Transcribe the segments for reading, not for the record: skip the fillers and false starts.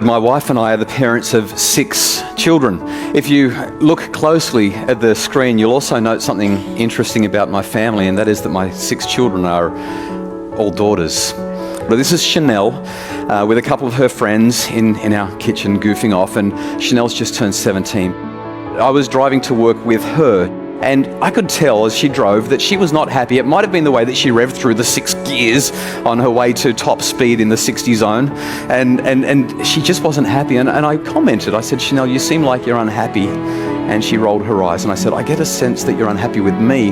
My wife and I are the parents of 6 children. If you look closely at the screen, you'll also note something interesting about my family, and that is that my 6 children are all daughters. But this is Chanel with a couple of her friends in our kitchen goofing off, and Chanel's just turned 17. I was driving to work with her, and I could tell as she drove that she was not happy. It might have been the way that she revved through the 6 gears on her way to top speed in the 60 zone, and she just wasn't happy. And I commented, I said, Chanel, you seem like you're unhappy. And she rolled her eyes, and I said, I get a sense that you're unhappy with me.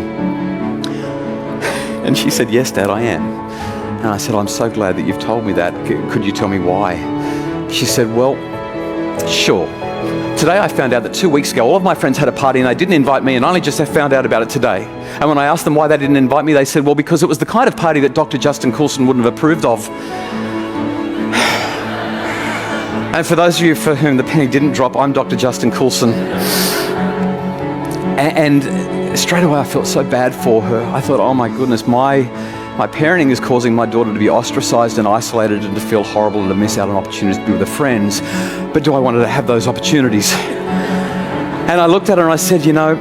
And she said, yes, Dad, I am. And I said, I'm so glad that you've told me that. Could you tell me why? She said, well, sure. Today I found out that 2 weeks ago all of my friends had a party and they didn't invite me, and I only just found out about it today. And when I asked them why they didn't invite me, they said, well, because it was the kind of party that Dr. Justin Coulson wouldn't have approved of. And for those of you for whom the penny didn't drop, I'm Dr. Justin Coulson. And straight away I felt so bad for her. I thought, oh my goodness, my parenting is causing my daughter to be ostracized and isolated and to feel horrible and to miss out on opportunities to be with her friends. But do I want her to have those opportunities? And I looked at her and I said, you know,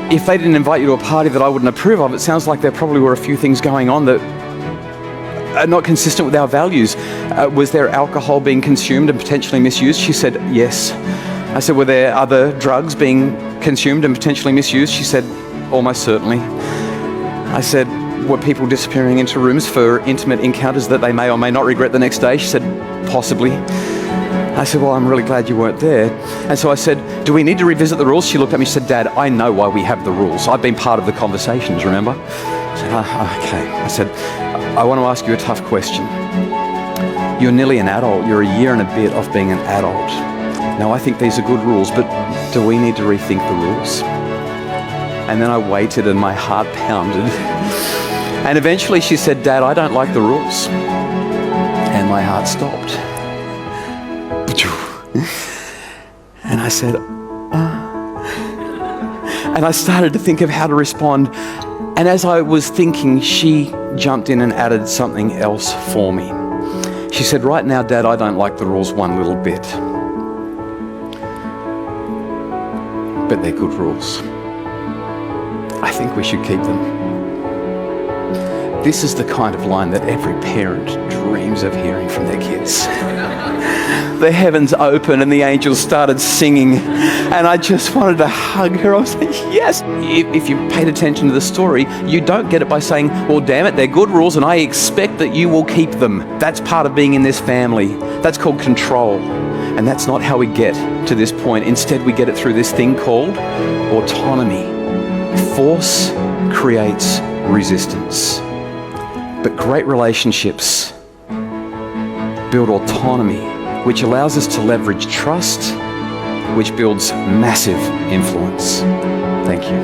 if they didn't invite you to a party that I wouldn't approve of, it sounds like there probably were a few things going on that are not consistent with our values. Was there alcohol being consumed and potentially misused? She said, yes. I said, were there other drugs being consumed and potentially misused? She said, almost certainly. I said, were people disappearing into rooms for intimate encounters that they may or may not regret the next day? She said, possibly. I said, well, I'm really glad you weren't there. And so I said, do we need to revisit the rules? She looked at me and said, Dad, I know why we have the rules. I've been part of the conversations, remember? I said, okay. I said, I want to ask you a tough question. You're nearly an adult. You're a year and a bit of being an adult. Now, I think these are good rules, but do we need to rethink the rules? And then I waited and my heart pounded. And eventually she said, Dad, I don't like the rules. And my heart stopped. And I said, And I started to think of how to respond. And as I was thinking, she jumped in and added something else for me. She said, right now, Dad, I don't like the rules one little bit. But they're good rules. I think we should keep them. This is the kind of line that every parent dreams of hearing from their kids. The heavens opened and the angels started singing, and I just wanted to hug her. I was like, yes. If you paid attention to the story, you don't get it by saying, well, damn it, they're good rules and I expect that you will keep them. That's part of being in this family. That's called control. And that's not how we get to this point. Instead, we get it through this thing called autonomy. Force creates resistance. But great relationships build autonomy, which allows us to leverage trust, which builds massive influence. Thank you.